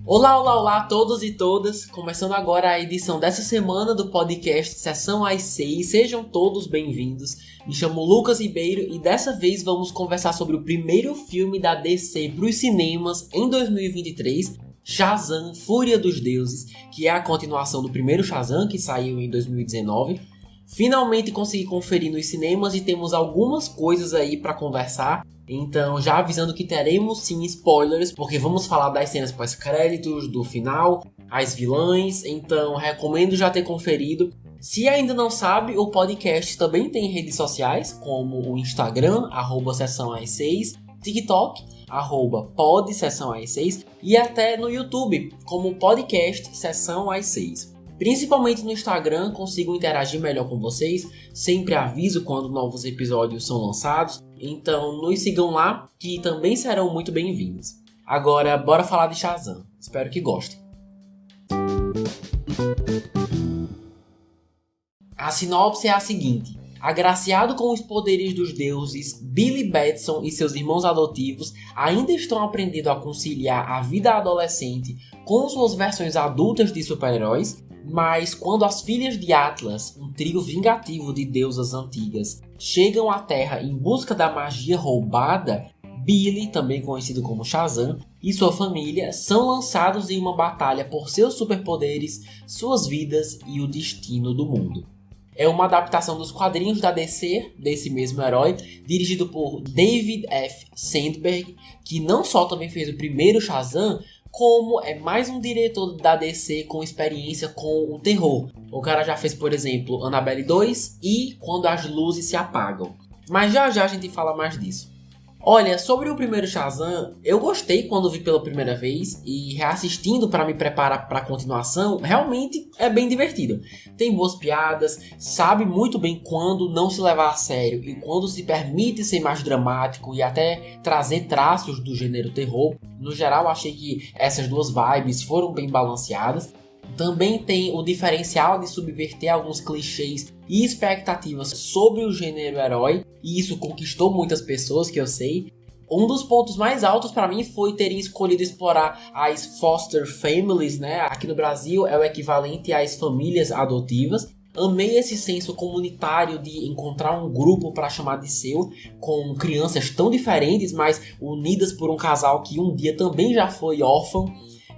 Olá, olá, olá a todos e todas! Começando agora a edição dessa semana do podcast Sessão às 6. Sejam todos bem-vindos. Me chamo Lucas Ribeiro e dessa vez vamos conversar sobre o primeiro filme da DC para os cinemas em 2023, Shazam! Fúria dos Deuses, que é a continuação do primeiro Shazam, que saiu em 2019. Finalmente consegui conferir nos cinemas e temos algumas coisas aí para conversar. Então, já avisando que teremos sim spoilers, porque vamos falar das cenas pós-créditos, do final, as vilãs, então recomendo já ter conferido. Se ainda não sabe, o podcast também tem redes sociais, como o Instagram, @sessãoas6, TikTok, @podsessãoas6 e até no YouTube, como podcast Sessão às 6. Principalmente no Instagram, consigo interagir melhor com vocês, sempre aviso quando novos episódios são lançados, então nos sigam lá, que também serão muito bem-vindos. Agora, bora falar de Shazam, espero que gostem. A sinopse é a seguinte: agraciado com os poderes dos deuses, Billy Batson e seus irmãos adotivos ainda estão aprendendo a conciliar a vida adolescente com suas versões adultas de super-heróis. Mas quando as filhas de Atlas, um trio vingativo de deusas antigas, chegam à Terra em busca da magia roubada, Billy, também conhecido como Shazam, e sua família são lançados em uma batalha por seus superpoderes, suas vidas e o destino do mundo. É uma adaptação dos quadrinhos da DC, desse mesmo herói, dirigido por David F. Sandberg, que não só também fez o primeiro Shazam, como é mais um diretor da DC com experiência com o terror. O cara já fez, por exemplo, Annabelle 2 e Quando as Luzes se Apagam. Mas já já a gente fala mais disso. Olha, sobre o primeiro Shazam, eu gostei quando vi pela primeira vez e reassistindo para me preparar para a continuação, realmente é bem divertido. Tem boas piadas, sabe muito bem quando não se levar a sério e quando se permite ser mais dramático e até trazer traços do gênero terror. No geral, achei que essas duas vibes foram bem balanceadas. Também tem o diferencial de subverter alguns clichês e expectativas sobre o gênero herói, e isso conquistou muitas pessoas, que eu sei. Um dos pontos mais altos para mim foi terem escolhido explorar as foster families, né? Aqui no Brasil é o equivalente às famílias adotivas. Amei esse senso comunitário de encontrar um grupo para chamar de seu, com crianças tão diferentes, mas unidas por um casal que um dia também já foi órfão.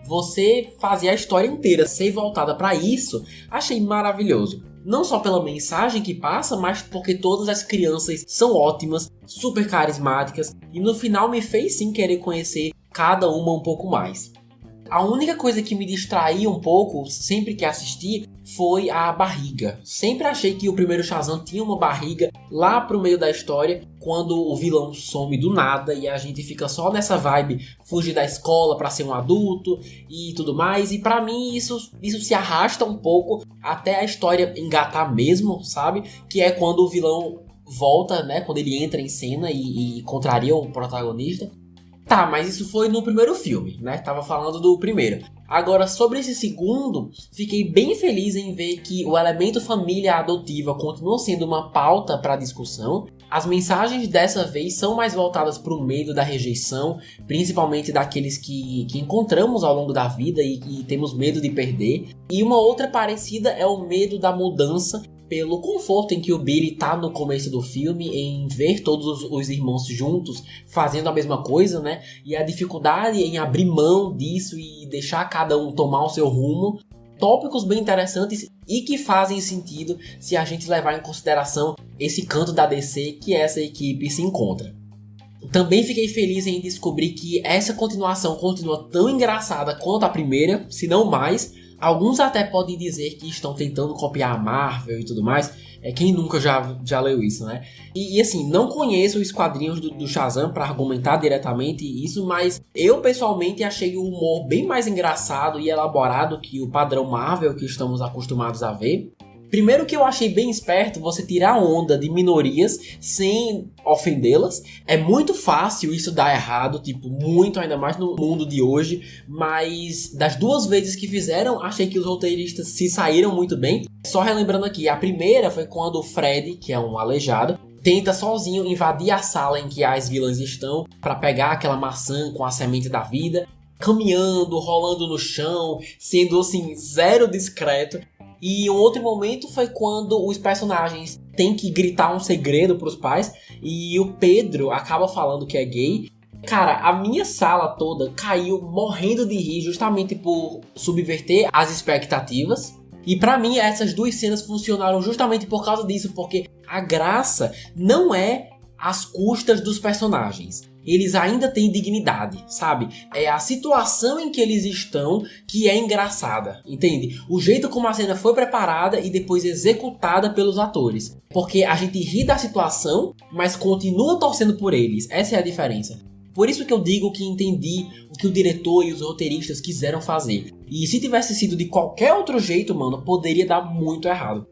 Você fazer a história inteira ser voltada para isso, achei maravilhoso. Não só pela mensagem que passa, mas porque todas as crianças são ótimas, super carismáticas, e no final me fez sim querer conhecer cada uma um pouco mais. A única coisa que me distraía um pouco, sempre que assisti, foi a barriga. Sempre achei que o primeiro Shazam tinha uma barriga lá pro meio da história, quando o vilão some do nada e a gente fica só nessa vibe, fugir da escola pra ser um adulto e tudo mais. E pra mim isso se arrasta um pouco até a história engatar mesmo, sabe? Que é quando o vilão volta, né? Quando ele entra em cena e contraria o protagonista. Tá, mas isso foi no primeiro filme, né? Tava falando do primeiro. Agora, sobre esse segundo, fiquei bem feliz em ver que o elemento família adotiva continua sendo uma pauta para discussão. As mensagens dessa vez são mais voltadas para o medo da rejeição, principalmente daqueles que encontramos ao longo da vida e que temos medo de perder. E uma outra parecida é o medo da mudança, pelo conforto em que o Billy tá no começo do filme, em ver todos os irmãos juntos fazendo a mesma coisa, né? E a dificuldade em abrir mão disso e deixar cada um tomar o seu rumo. Tópicos bem interessantes e que fazem sentido se a gente levar em consideração esse canto da DC que essa equipe se encontra. Também fiquei feliz em descobrir que essa continuação continua tão engraçada quanto a primeira, se não mais. Alguns até podem dizer que estão tentando copiar a Marvel e tudo mais. Quem nunca já leu isso, né? E assim, não conheço os quadrinhos do Shazam para argumentar diretamente isso, mas eu pessoalmente achei o humor bem mais engraçado e elaborado que o padrão Marvel que estamos acostumados a ver. Primeiro que eu achei bem esperto você tirar onda de minorias sem ofendê-las. É muito fácil isso dar errado, tipo, muito, ainda mais no mundo de hoje. Mas das duas vezes que fizeram, achei que os roteiristas se saíram muito bem. Só relembrando aqui, a primeira foi quando o Fred, que é um aleijado, tenta sozinho invadir a sala em que as vilãs estão para pegar aquela maçã com a semente da vida, caminhando, rolando no chão, sendo assim zero discreto. E um outro momento foi quando os personagens têm que gritar um segredo pros pais e o Pedro acaba falando que é gay. Cara, a minha sala toda caiu morrendo de rir justamente por subverter as expectativas. E pra mim essas duas cenas funcionaram justamente por causa disso, porque a graça não é às custas dos personagens. Eles ainda têm dignidade, sabe? É a situação em que eles estão que é engraçada, entende? O jeito como a cena foi preparada e depois executada pelos atores. Porque a gente ri da situação, mas continua torcendo por eles. Essa é a diferença. Por isso que eu digo que entendi o que o diretor e os roteiristas quiseram fazer. E se tivesse sido de qualquer outro jeito, mano, poderia dar muito errado.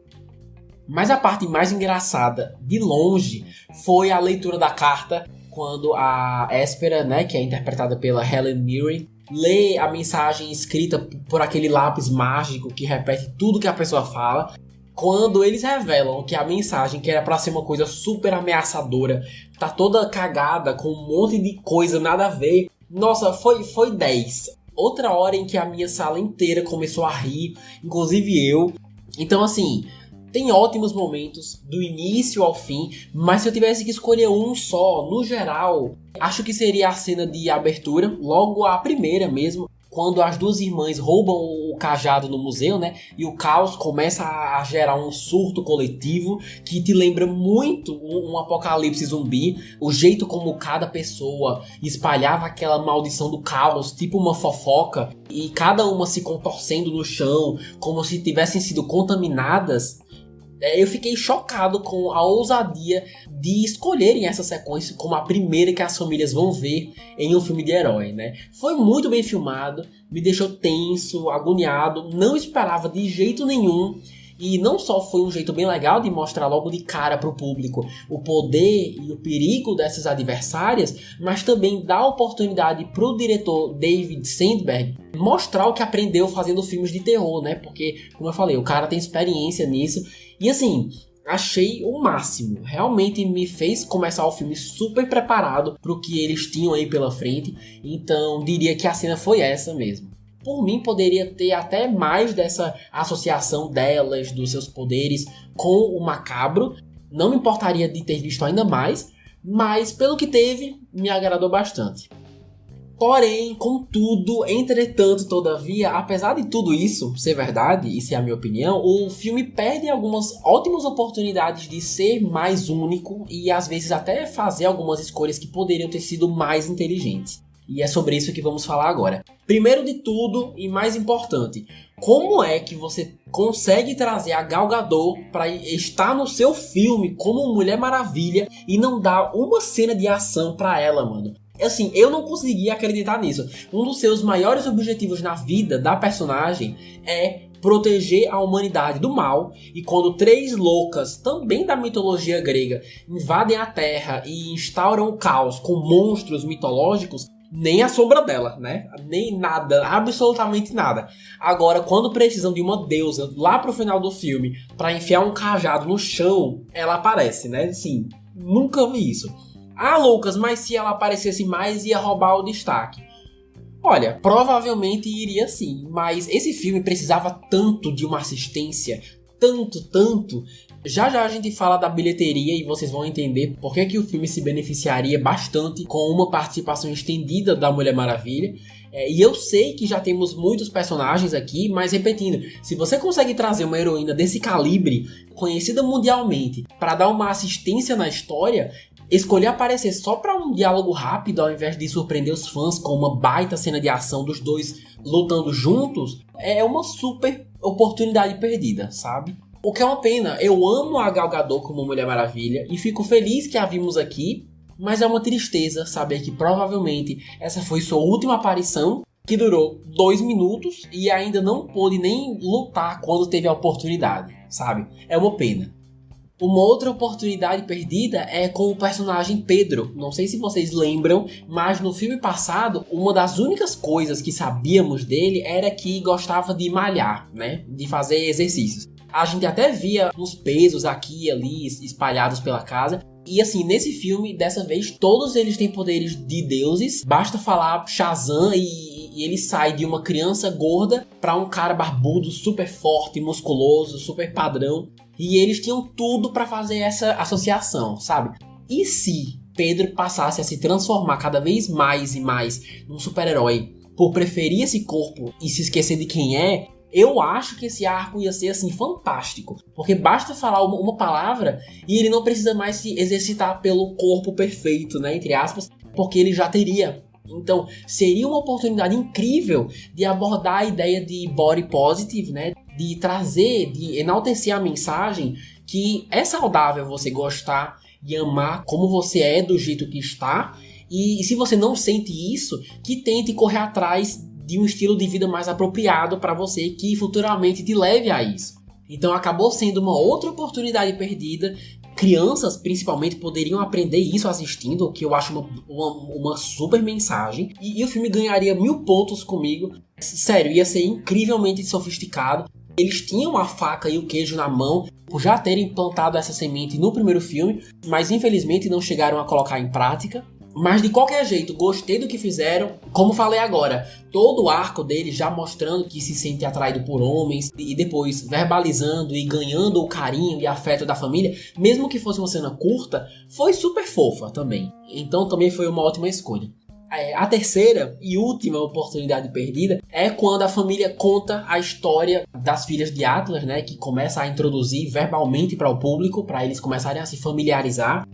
Mas a parte mais engraçada, de longe, foi a leitura da carta, quando a Espera, né, que é interpretada pela Helen Mirren, lê a mensagem escrita por aquele lápis mágico que repete tudo que a pessoa fala. Quando eles revelam que a mensagem, que era pra ser uma coisa super ameaçadora, tá toda cagada, com um monte de coisa nada a ver. Nossa, foi 10. Outra hora em que a minha sala inteira começou a rir, inclusive eu. Então assim, tem ótimos momentos, do início ao fim, mas se eu tivesse que escolher um só, no geral, acho que seria a cena de abertura, logo a primeira mesmo, quando as duas irmãs roubam o cajado no museu, né? E o caos começa a gerar um surto coletivo que te lembra muito um apocalipse zumbi. O jeito como cada pessoa espalhava aquela maldição do caos, tipo uma fofoca, e cada uma se contorcendo no chão, como se tivessem sido contaminadas. Eu fiquei chocado com a ousadia de escolherem essa sequência como a primeira que as famílias vão ver em um filme de herói, né? Foi muito bem filmado, me deixou tenso, agoniado, não esperava de jeito nenhum. E não só foi um jeito bem legal de mostrar logo de cara para o público o poder e o perigo dessas adversárias, mas também dá oportunidade para o diretor David Sandberg mostrar o que aprendeu fazendo filmes de terror, né? Porque, como eu falei, o cara tem experiência nisso. E assim, achei o máximo. Realmente me fez começar o filme super preparado para o que eles tinham aí pela frente. Então, diria que a cena foi essa mesmo. Por mim, poderia ter até mais dessa associação delas, dos seus poderes, com o macabro. Não me importaria de ter visto ainda mais, mas pelo que teve, me agradou bastante. Porém, contudo, entretanto, todavia, apesar de tudo isso ser verdade, e ser a minha opinião, o filme perde algumas ótimas oportunidades de ser mais único e às vezes até fazer algumas escolhas que poderiam ter sido mais inteligentes. E é sobre isso que vamos falar agora. Primeiro de tudo, e mais importante, como é que você consegue trazer a Gal Gadot para estar no seu filme como Mulher Maravilha e não dar uma cena de ação para ela, mano? Assim, eu não conseguia acreditar nisso. Um dos seus maiores objetivos na vida da personagem é proteger a humanidade do mal, e quando 3 loucas, também da mitologia grega, invadem a Terra e instauram o caos com monstros mitológicos, nem a sombra dela, né? Nem nada, absolutamente nada. Agora, quando precisam de uma deusa lá pro final do filme pra enfiar um cajado no chão, ela aparece, né? Assim, nunca vi isso. Ah, Lucas, mas se ela aparecesse mais, ia roubar o destaque. Olha, provavelmente iria sim, mas esse filme precisava tanto de uma assistência, tanto. Já a gente fala da bilheteria e vocês vão entender por que o filme se beneficiaria bastante com uma participação estendida da Mulher Maravilha. E eu sei que já temos muitos personagens aqui, mas repetindo, se você consegue trazer uma heroína desse calibre, conhecida mundialmente, para dar uma assistência na história, escolher aparecer só para um diálogo rápido ao invés de surpreender os fãs com uma baita cena de ação dos dois lutando juntos, é uma super oportunidade perdida, sabe? O que é uma pena. Eu amo a Gal Gadot como Mulher Maravilha e fico feliz que a vimos aqui, mas é uma tristeza saber que provavelmente essa foi sua última aparição, que durou 2 minutos e ainda não pôde nem lutar quando teve a oportunidade, sabe? É uma pena. Uma outra oportunidade perdida é com o personagem Pedro. Não sei se vocês lembram, mas no filme passado, uma das únicas coisas que sabíamos dele era que gostava de malhar, né? De fazer exercícios. A gente até via uns pesos aqui e ali espalhados pela casa. E assim, nesse filme, dessa vez, todos eles têm poderes de deuses. Basta falar Shazam e ele sai de uma criança gorda pra um cara barbudo, super forte, musculoso, super padrão. E eles tinham tudo pra fazer essa associação, sabe? E se Pedro passasse a se transformar cada vez mais e mais num super-herói por preferir esse corpo e se esquecer de quem é, eu acho que esse arco ia ser, assim, fantástico. Porque basta falar uma palavra e ele não precisa mais se exercitar pelo corpo perfeito, né? Entre aspas, porque ele já teria. Então, seria uma oportunidade incrível de abordar a ideia de body positive, né? De trazer, de enaltecer a mensagem que é saudável você gostar e amar como você é, do jeito que está. E se você não sente isso, que tente correr atrás de um estilo de vida mais apropriado para você, que futuramente te leve a isso. Então acabou sendo uma outra oportunidade perdida. Crianças, principalmente, poderiam aprender isso assistindo, o que eu acho uma super mensagem. E o filme ganharia 1000 pontos comigo. Sério, ia ser incrivelmente sofisticado. Eles tinham a faca e o queijo na mão por já terem plantado essa semente no primeiro filme, mas infelizmente não chegaram a colocar em prática. Mas de qualquer jeito, gostei do que fizeram. Como falei agora, todo o arco dele já mostrando que se sente atraído por homens e depois verbalizando e ganhando o carinho e afeto da família, mesmo que fosse uma cena curta, foi super fofa também. Então também foi uma ótima escolha. A terceira e última oportunidade perdida é quando a família conta a história das filhas de Atlas, né, que começa a introduzir verbalmente para o público, para eles começarem a se familiarizar.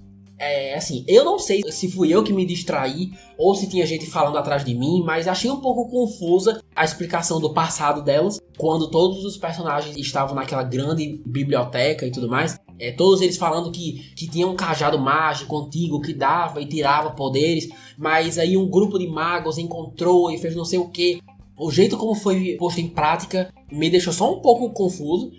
Assim, eu não sei se fui eu que me distraí ou se tinha gente falando atrás de mim, mas achei um pouco confusa a explicação do passado delas, quando todos os personagens estavam naquela grande biblioteca e tudo mais. Todos eles falando que tinha um cajado mágico antigo que dava e tirava poderes, mas aí um grupo de magos encontrou e fez não sei o que. O jeito como foi posto em prática me deixou só um pouco confuso.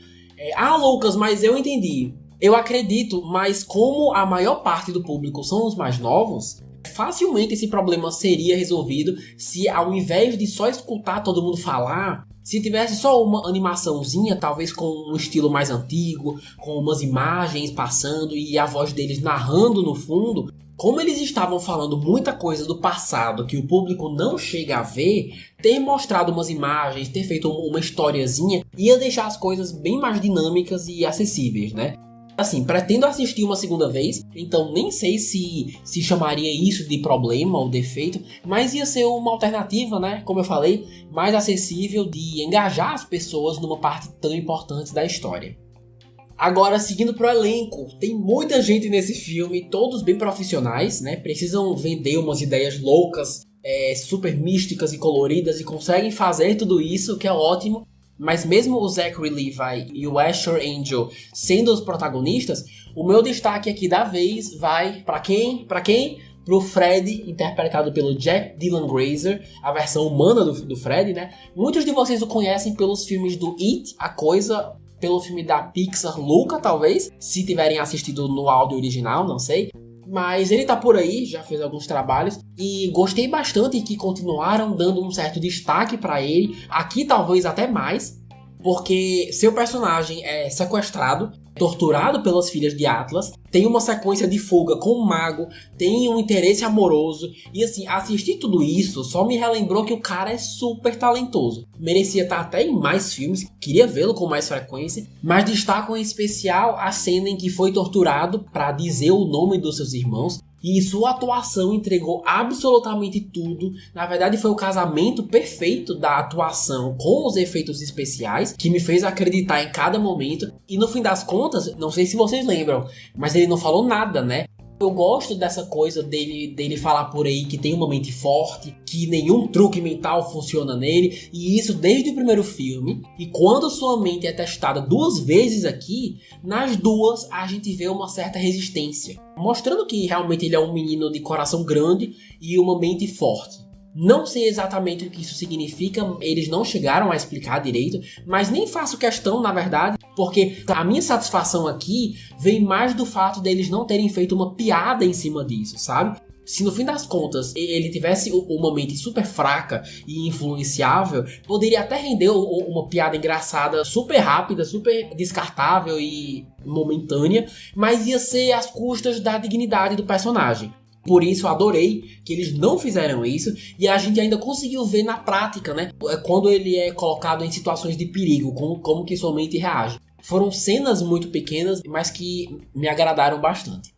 Lucas, mas eu entendi. Eu acredito, mas como a maior parte do público são os mais novos, facilmente esse problema seria resolvido se, ao invés de só escutar todo mundo falar, se tivesse só uma animaçãozinha, talvez com um estilo mais antigo, com umas imagens passando e a voz deles narrando no fundo. Como eles estavam falando muita coisa do passado que o público não chega a ver, ter mostrado umas imagens, ter feito uma historiazinha, ia deixar as coisas bem mais dinâmicas e acessíveis, né? Assim, pretendo assistir uma segunda vez, então nem sei se chamaria isso de problema ou defeito, mas ia ser uma alternativa, né, como eu falei, mais acessível de engajar as pessoas numa parte tão importante da história. Agora, seguindo pro elenco, tem muita gente nesse filme, todos bem profissionais, né, precisam vender umas ideias loucas, super místicas e coloridas e conseguem fazer tudo isso, que é ótimo. Mas mesmo o Zachary Levi e o Asher Angel sendo os protagonistas, o meu destaque aqui da vez vai para quem? Pro Fred, interpretado pelo Jack Dylan Grazer, a versão humana do Fred, né? Muitos de vocês o conhecem pelos filmes do It, A Coisa, pelo filme da Pixar, Luca, talvez, se tiverem assistido no áudio original, não sei. Mas ele tá por aí, já fez alguns trabalhos e gostei bastante que continuaram dando um certo destaque pra ele, aqui talvez até mais, porque seu personagem é sequestrado, torturado pelas filhas de Atlas, tem uma sequência de fuga com um mago, tem um interesse amoroso e assim, assistir tudo isso só me relembrou que o cara é super talentoso. Merecia estar até em mais filmes, queria vê-lo com mais frequência, mas destaco em especial a cena em que foi torturado para dizer o nome dos seus irmãos. E sua atuação entregou absolutamente tudo. Na verdade, foi o casamento perfeito da atuação com os efeitos especiais que me fez acreditar em cada momento. E no fim das contas, não sei se vocês lembram, mas ele não falou nada, né? Eu gosto dessa coisa dele falar por aí que tem uma mente forte, que nenhum truque mental funciona nele, e isso desde o primeiro filme. E quando sua mente é testada 2 vezes aqui, nas 2 a gente vê uma certa resistência, mostrando que realmente ele é um menino de coração grande e uma mente forte. Não sei exatamente o que isso significa, eles não chegaram a explicar direito, mas nem faço questão, na verdade, porque a minha satisfação aqui vem mais do fato deles não terem feito uma piada em cima disso, sabe? Se no fim das contas ele tivesse uma mente super fraca e influenciável, poderia até render uma piada engraçada super rápida, super descartável e momentânea, mas ia ser às custas da dignidade do personagem. Por isso eu adorei que eles não fizeram isso e a gente ainda conseguiu ver na prática, né? Quando ele é colocado em situações de perigo, como que sua mente reage. Foram cenas muito pequenas, mas que me agradaram bastante.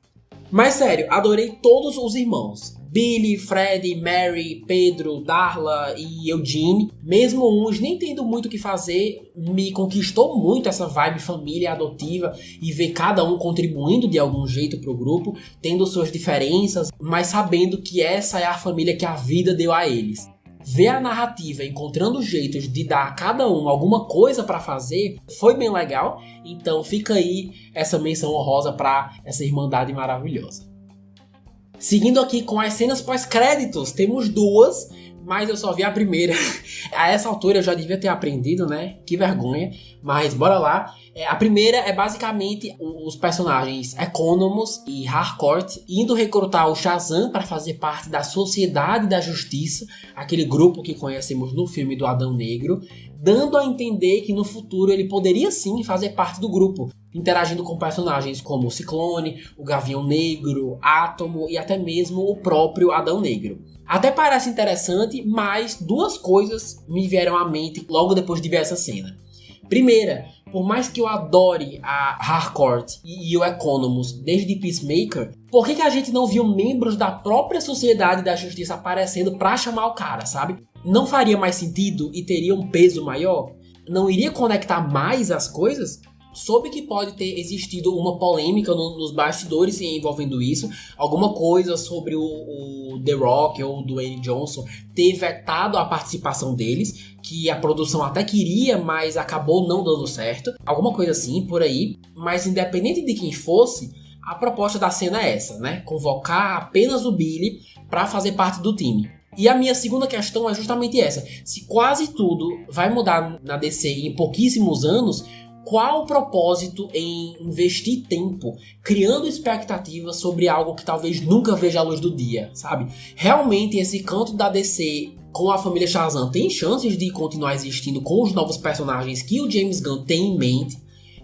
Mas sério, adorei todos os irmãos. Billy, Fred, Mary, Pedro, Darla e Eugene. Mesmo uns nem tendo muito o que fazer, me conquistou muito essa vibe família adotiva e ver cada um contribuindo de algum jeito pro grupo, tendo suas diferenças, mas sabendo que essa é a família que a vida deu a eles. Ver a narrativa encontrando jeitos de dar a cada um alguma coisa pra fazer foi bem legal. Então fica aí essa menção honrosa pra essa irmandade maravilhosa. Seguindo aqui com as cenas pós-créditos, temos duas, mas eu só vi a primeira. A essa altura eu já devia ter aprendido, né? Que vergonha. Mas bora lá. A primeira é basicamente os personagens Economus e Harcourt indo recrutar o Shazam para fazer parte da Sociedade da Justiça, aquele grupo que conhecemos no filme do Adão Negro, dando a entender que no futuro ele poderia sim fazer parte do grupo, interagindo com personagens como o Ciclone, o Gavião Negro, Átomo e até mesmo o próprio Adão Negro. Até parece interessante, mas duas coisas me vieram à mente logo depois de ver essa cena. Primeira, por mais que eu adore a Harcourt e o Economus desde Peacemaker, por que a gente não viu membros da própria Sociedade da Justiça aparecendo pra chamar o cara, sabe? Não faria mais sentido e teria um peso maior? Não iria conectar mais as coisas? Soube que pode ter existido uma polêmica nos bastidores envolvendo isso. Alguma coisa sobre o The Rock ou o Dwayne Johnson ter vetado a participação deles, que a produção até queria, mas acabou não dando certo. Alguma coisa assim, por aí. Mas independente de quem fosse, a proposta da cena é essa, né? Convocar apenas o Billy para fazer parte do time. E a minha segunda questão é justamente essa. Se quase tudo vai mudar na DC em pouquíssimos anos, qual o propósito em investir tempo criando expectativas sobre algo que talvez nunca veja a luz do dia, sabe? Realmente esse canto da DC com a família Shazam tem chances de continuar existindo com os novos personagens que o James Gunn tem em mente,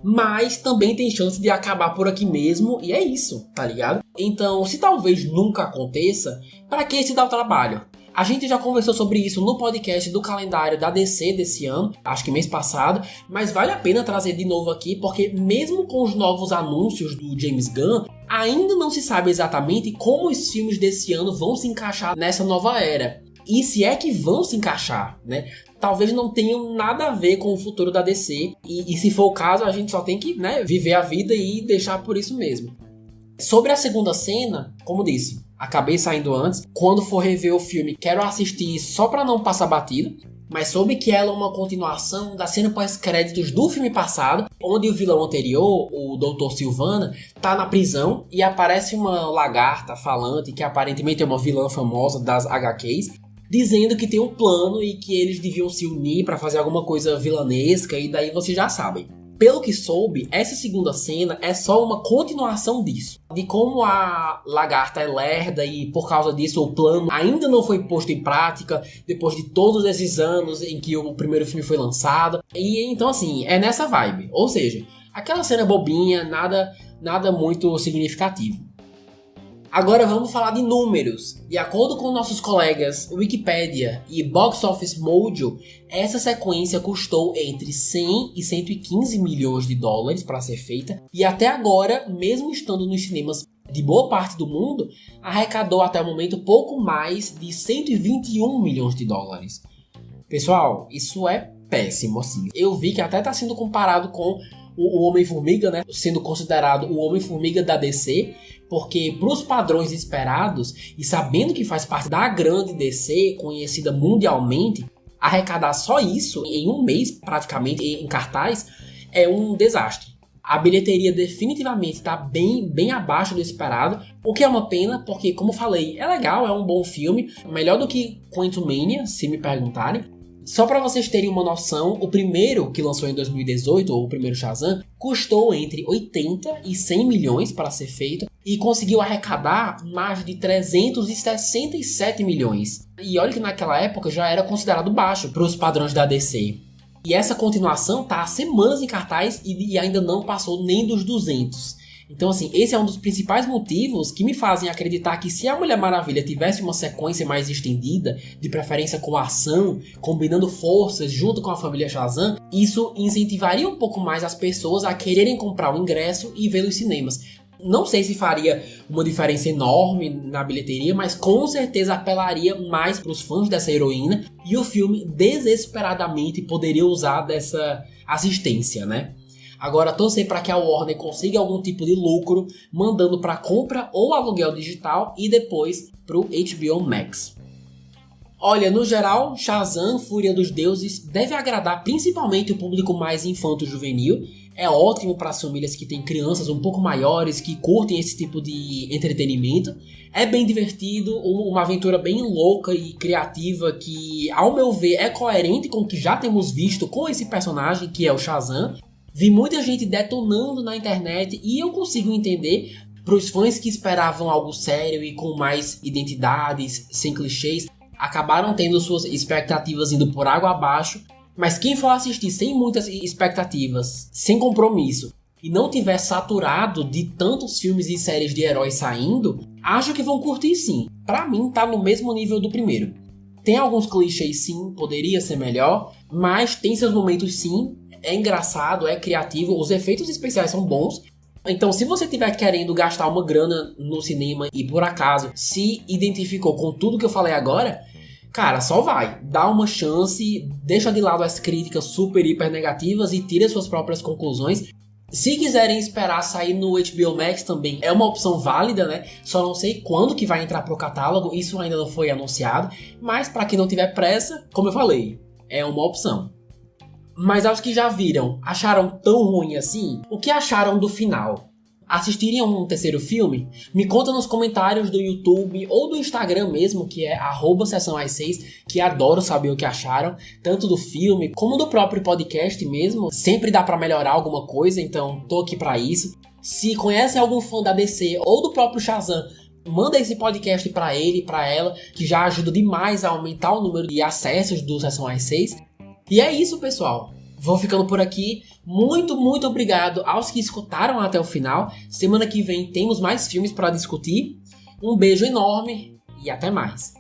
mas também tem chance de acabar por aqui mesmo, e é isso, tá ligado? Então, se talvez nunca aconteça, para que se dar o trabalho? A gente já conversou sobre isso no podcast do calendário da DC desse ano, acho que mês passado, mas vale a pena trazer de novo aqui, porque mesmo com os novos anúncios do James Gunn, ainda não se sabe exatamente como os filmes desse ano vão se encaixar nessa nova era. E se é que vão se encaixar, né? Talvez não tenham nada a ver com o futuro da DC, e se for o caso, a gente só tem que, né, viver a vida e deixar por isso mesmo. Sobre a segunda cena, como disse, acabei saindo antes. Quando for rever o filme, quero assistir só pra não passar batido. Mas soube que ela é uma continuação da cena pós-créditos do filme passado, onde o vilão anterior, o Dr. Sylvana, tá na prisão e aparece uma lagarta falante, que aparentemente é uma vilã famosa das HQs, dizendo que tem um plano e que eles deviam se unir pra fazer alguma coisa vilanesca, e daí vocês já sabem. Pelo que soube, essa segunda cena é só uma continuação disso. De como a lagarta é lerda e por causa disso o plano ainda não foi posto em prática depois de todos esses anos em que o primeiro filme foi lançado. E então assim, é nessa vibe. Ou seja, aquela cena bobinha, nada muito significativo. Agora vamos falar de números. De acordo com nossos colegas Wikipedia e Box Office Mojo, essa sequência custou entre 100 e 115 milhões de dólares para ser feita, e até agora, mesmo estando nos cinemas de boa parte do mundo, arrecadou até o momento pouco mais de 121 milhões de dólares. Pessoal, isso é péssimo, assim. Eu vi que até está sendo comparado com o Homem-Formiga, né? Sendo considerado o Homem-Formiga da DC, porque para os padrões esperados, e sabendo que faz parte da grande DC, conhecida mundialmente, arrecadar só isso em um mês, praticamente, em cartaz, é um desastre. A bilheteria definitivamente está bem abaixo do esperado, o que é uma pena, porque, como falei, é legal, é um bom filme, melhor do que Quantumania, se me perguntarem. Só para vocês terem uma noção, o primeiro que lançou em 2018, ou o primeiro Shazam, custou entre 80 e 100 milhões para ser feito, e conseguiu arrecadar mais de 367 milhões. E olha que naquela época já era considerado baixo para os padrões da DC. E essa continuação tá há semanas em cartaz e ainda não passou nem dos 200. Então, assim, esse é um dos principais motivos que me fazem acreditar que se a Mulher Maravilha tivesse uma sequência mais estendida, de preferência com ação, combinando forças junto com a família Shazam, isso incentivaria um pouco mais as pessoas a quererem comprar o ingresso e ver nos cinemas. Não sei se faria uma diferença enorme na bilheteria, mas com certeza apelaria mais para os fãs dessa heroína e o filme desesperadamente poderia usar dessa assistência, né? Agora, torcer para que a Warner consiga algum tipo de lucro, mandando para compra ou aluguel digital e depois para o HBO Max. Olha, no geral, Shazam, Fúria dos Deuses, deve agradar principalmente o público mais infanto-juvenil. É ótimo para as famílias que têm crianças um pouco maiores, que curtem esse tipo de entretenimento. É bem divertido, uma aventura bem louca e criativa que, ao meu ver, é coerente com o que já temos visto com esse personagem, que é o Shazam. Vi muita gente detonando na internet e eu consigo entender. Para os fãs que esperavam algo sério e com mais identidades, sem clichês, acabaram tendo suas expectativas indo por água abaixo. Mas quem for assistir sem muitas expectativas, sem compromisso, e não tiver saturado de tantos filmes e séries de heróis saindo, acho que vão curtir sim. Pra mim tá no mesmo nível do primeiro. Tem alguns clichês sim, poderia ser melhor, mas tem seus momentos sim. É engraçado, é criativo, os efeitos especiais são bons. Então, se você estiver querendo gastar uma grana no cinema e por acaso se identificou com tudo que eu falei agora, cara, só vai. Dá uma chance, deixa de lado as críticas super, hiper negativas e tira suas próprias conclusões. Se quiserem esperar sair no HBO Max também é uma opção válida, né? Só não sei quando que vai entrar pro catálogo, isso ainda não foi anunciado. Mas para quem não tiver pressa, como eu falei, é uma opção. Mas aos que já viram, acharam tão ruim assim? O que acharam do final? Assistiriam um terceiro filme? Me conta nos comentários do YouTube ou do Instagram mesmo, que é @sessãoas6, que adoro saber o que acharam, tanto do filme como do próprio podcast mesmo. Sempre dá pra melhorar alguma coisa, então tô aqui pra isso. Se conhecem algum fã da DC ou do próprio Shazam, manda esse podcast pra ele e pra ela, que já ajuda demais a aumentar o número de acessos do Sessão-As-6. E é isso, pessoal. Vou ficando por aqui. Muito, muito obrigado aos que escutaram até o final. Semana que vem temos mais filmes para discutir. Um beijo enorme e até mais.